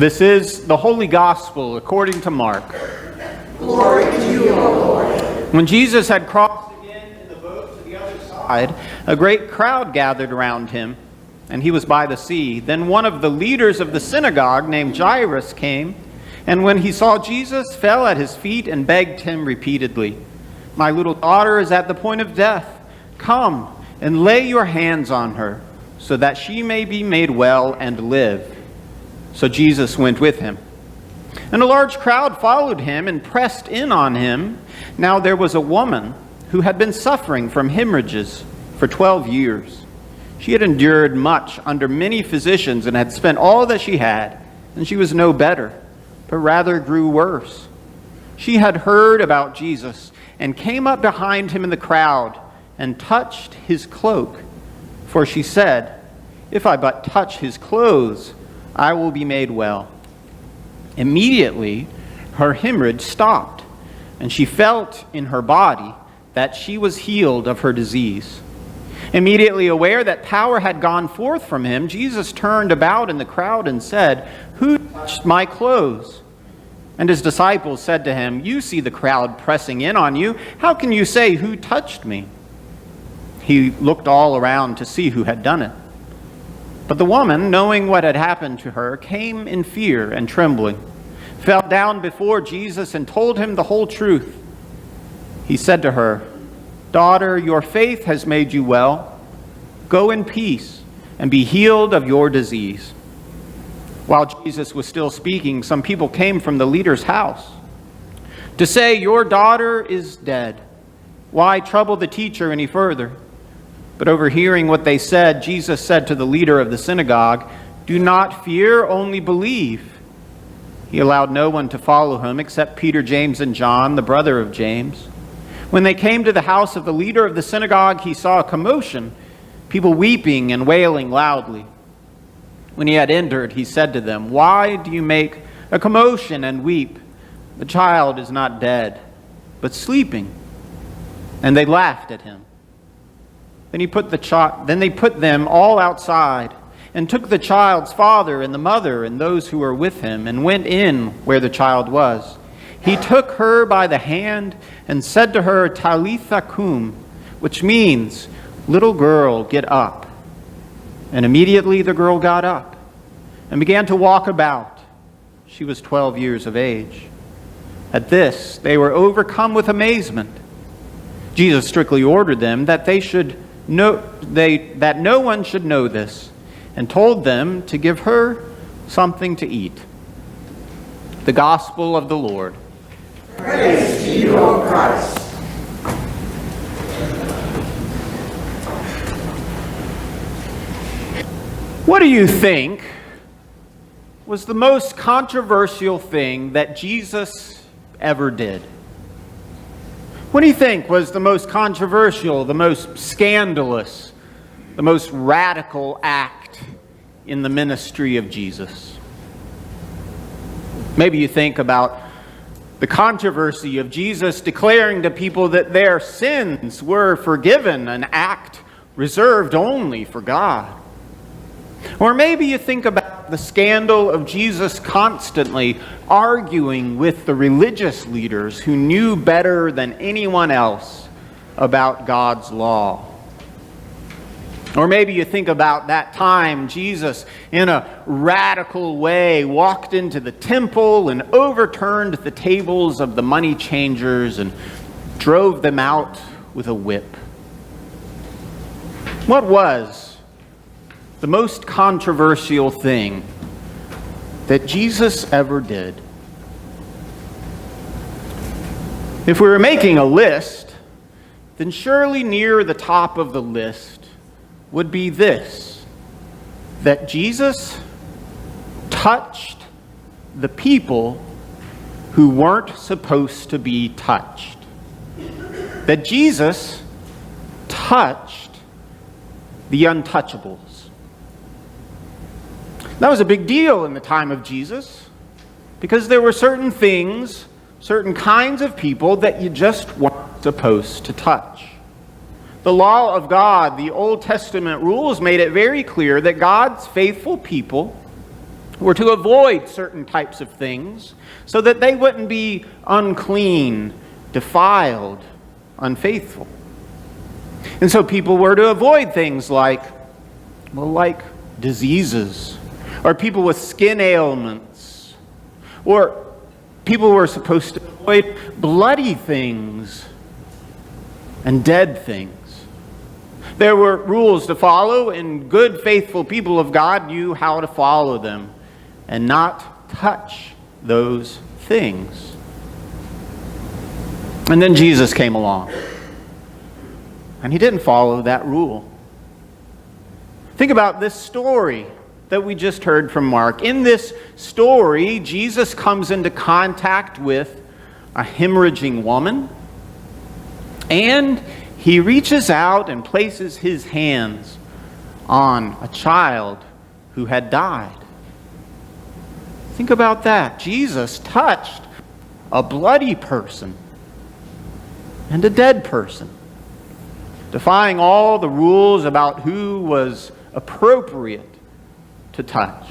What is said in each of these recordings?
This is the Holy Gospel according to Mark. Glory to you, O Lord. When Jesus had crossed again in the boat to the other side, a great crowd gathered around him, and he was by the sea. Then one of the leaders of the synagogue named Jairus came, and when he saw Jesus, fell at his feet and begged him repeatedly, "My little daughter is at the point of death. Come and lay your hands on her, so that she may be made well and live." So Jesus went with him. And a large crowd followed him and pressed in on him. Now there was a woman who had been suffering from hemorrhages for 12 years. She had endured much under many physicians and had spent all that she had, and she was no better, but rather grew worse. She had heard about Jesus and came up behind him in the crowd and touched his cloak. For she said, "If I but touch his clothes, I will be made well." Immediately, her hemorrhage stopped, and she felt in her body that she was healed of her disease. Immediately aware that power had gone forth from him, Jesus turned about in the crowd and said, "Who touched my clothes?" And his disciples said to him, "You see the crowd pressing in on you. How can you say, 'Who touched me?'" He looked all around to see who had done it. But the woman, knowing what had happened to her, came in fear and trembling, fell down before Jesus and told him the whole truth. He said to her, "Daughter, your faith has made you well. Go in peace and be healed of your disease." While Jesus was still speaking, some people came from the leader's house to say, "Your daughter is dead. Why trouble the teacher any further?" But overhearing what they said, Jesus said to the leader of the synagogue, "Do not fear, only believe." He allowed no one to follow him except Peter, James, and John, the brother of James. When they came to the house of the leader of the synagogue, he saw a commotion, people weeping and wailing loudly. When he had entered, he said to them, "Why do you make a commotion and weep? The child is not dead, but sleeping." And they laughed at him. Then they put them all outside and took the child's father and the mother and those who were with him and went in where the child was. He took her by the hand and said to her, "Talitha cum," which means, "Little girl, get up." And immediately the girl got up and began to walk about. She was 12 years of age. At this, they were overcome with amazement. Jesus strictly ordered them that that no one should know this, and told them to give her something to eat. The Gospel of the Lord. Praise to you, O Christ. What do you think was the most controversial thing that Jesus ever did? What do you think was the most controversial, the most scandalous, the most radical act in the ministry of Jesus? Maybe you think about the controversy of Jesus declaring to people that their sins were forgiven, an act reserved only for God. Or maybe you think about the scandal of Jesus constantly arguing with the religious leaders who knew better than anyone else about God's law. Or maybe you think about that time Jesus, in a radical way, walked into the temple and overturned the tables of the money changers and drove them out with a whip. What was the most controversial thing that Jesus ever did? If we were making a list, then surely near the top of the list would be this: that Jesus touched the people who weren't supposed to be touched. That Jesus touched the untouchables. That was a big deal in the time of Jesus, because there were certain things, certain kinds of people that you just weren't supposed to touch. The law of God, the Old Testament rules, made it very clear that God's faithful people were to avoid certain types of things so that they wouldn't be unclean, defiled, unfaithful. And so people were to avoid things like diseases, or people with skin ailments, or people were supposed to avoid bloody things and dead things. There were rules to follow, and good, faithful people of God knew how to follow them and not touch those things. And then Jesus came along, and he didn't follow that rule. Think about this story that we just heard from Mark. In this story, Jesus comes into contact with a hemorrhaging woman, and he reaches out and places his hands on a child who had died. Think about that. Jesus touched a bloody person and a dead person, defying all the rules about who was appropriate to touch.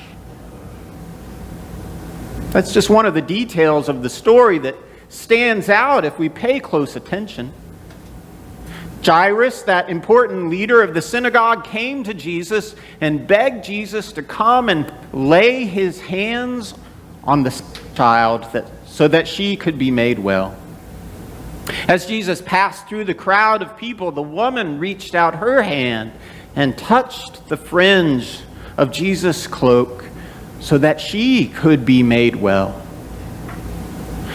That's just one of the details of the story that stands out if we pay close attention. Jairus, that important leader of the synagogue, came to Jesus and begged Jesus to come and lay his hands on the child so that she could be made well. As Jesus passed through the crowd of people, the woman reached out her hand and touched the fringe of Jesus' cloak so that she could be made well.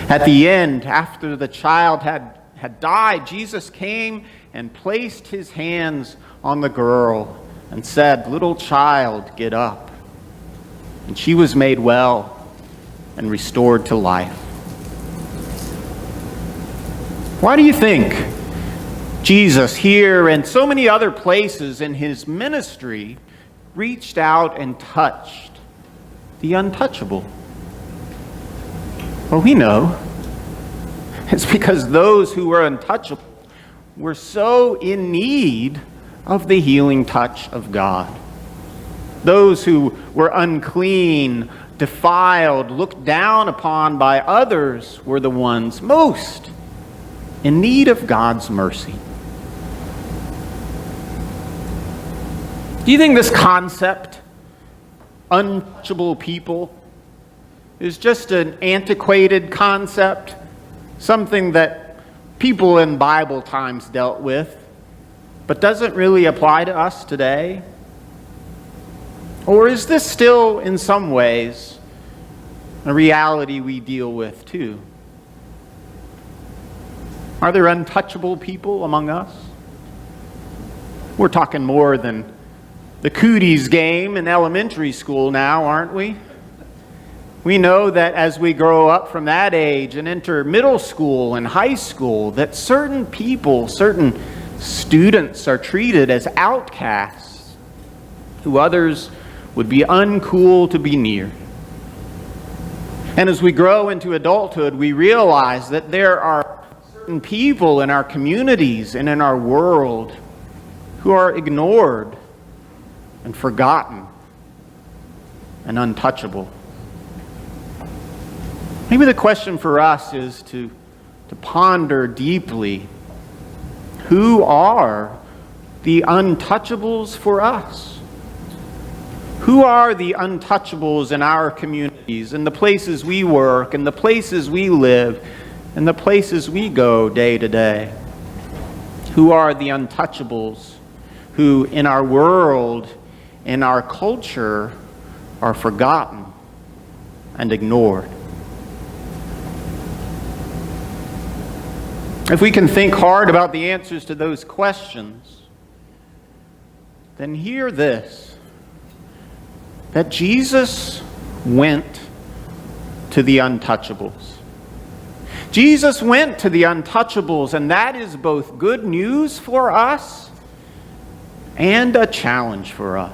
At the end, after the child had died, Jesus came and placed his hands on the girl and said, "Little child, get up." And she was made well and restored to life. Why do you think Jesus here and so many other places in his ministry reached out and touched the untouchable? Well, we know. It's because those who were untouchable were so in need of the healing touch of God. Those who were unclean, defiled, looked down upon by others were the ones most in need of God's mercy. Do you think this concept, untouchable people, is just an antiquated concept? Something that people in Bible times dealt with, but doesn't really apply to us today? Or is this still, in some ways, a reality we deal with too? Are there untouchable people among us? We're talking more than the cooties game in elementary school now, aren't we? We know that as we grow up from that age and enter middle school and high school, that certain people, certain students are treated as outcasts who others would be uncool to be near. And as we grow into adulthood, we realize that there are certain people in our communities and in our world who are ignored and forgotten and untouchable. Maybe the question for us is to ponder deeply, who are the untouchables for us? Who are the untouchables in our communities, in the places we work, in the places we live, in the places we go day to day? Who are the untouchables who in our world, in our culture, are forgotten and ignored? If we can think hard about the answers to those questions, then hear this, that Jesus went to the untouchables. Jesus went to the untouchables, and that is both good news for us and a challenge for us.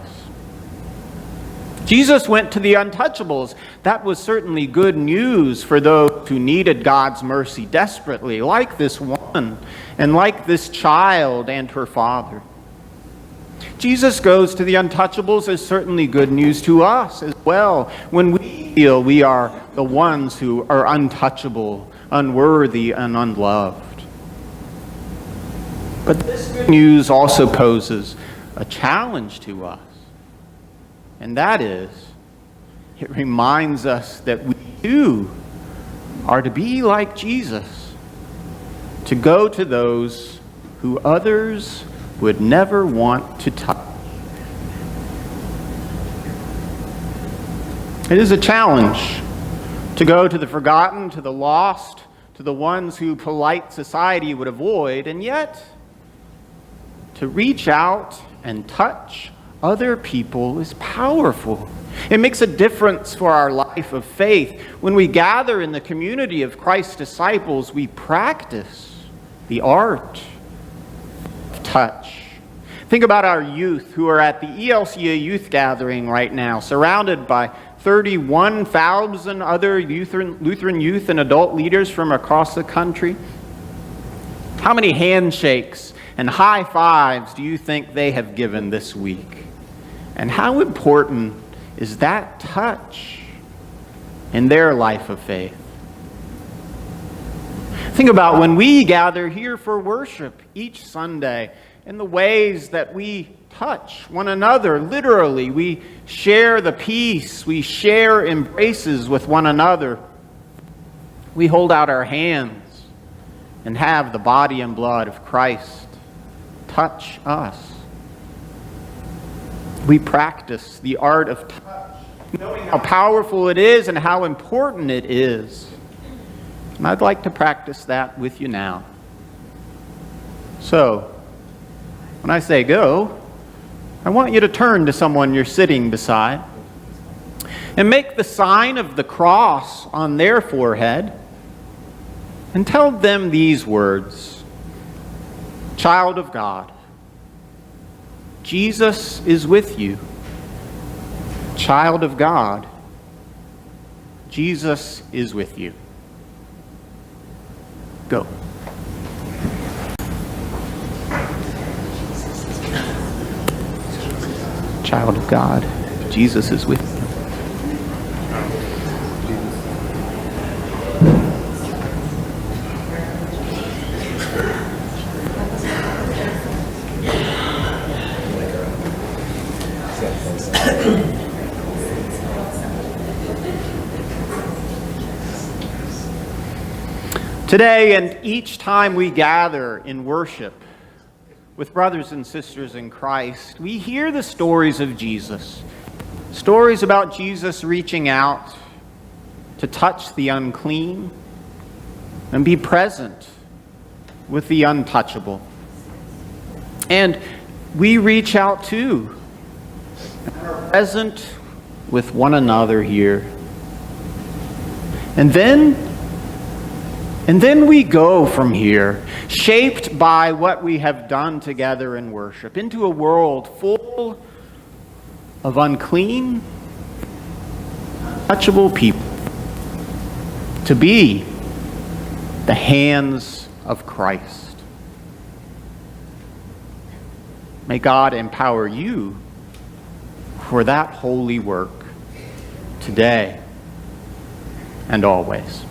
Jesus went to the untouchables. That was certainly good news for those who needed God's mercy desperately, like this woman and like this child and her father. Jesus goes to the untouchables is certainly good news to us as well when we feel we are the ones who are untouchable, unworthy, and unloved. But this good news also poses a challenge to us, and that is, it reminds us that we too are to be like Jesus, to go to those who others would never want to touch. It is a challenge to go to the forgotten, to the lost, to the ones who polite society would avoid, and yet to reach out and touch other people is powerful. It makes a difference for our life of faith. When we gather in the community of Christ's disciples, we practice the art of touch. Think about our youth who are at the ELCA youth gathering right now, surrounded by 31,000 other Lutheran youth and adult leaders from across the country. How many handshakes and high fives do you think they have given this week? And how important is that touch in their life of faith? Think about when we gather here for worship each Sunday and the ways that we touch one another. Literally, we share the peace, we share embraces with one another. We hold out our hands and have the body and blood of Christ touch us. We practice the art of touch, knowing how powerful it is and how important it is. And I'd like to practice that with you now. So, when I say go, I want you to turn to someone you're sitting beside and make the sign of the cross on their forehead and tell them these words: Child of God, Jesus is with you. Child of God, Jesus is with you. Go. Child of God, Jesus is with you. Today and each time we gather in worship with brothers and sisters in Christ, we hear the stories of Jesus. Stories about Jesus reaching out to touch the unclean and be present with the untouchable. And we reach out too, and are present with one another here. And then we go from here, shaped by what we have done together in worship, into a world full of unclean, untouchable people, to be the hands of Christ. May God empower you for that holy work today and always.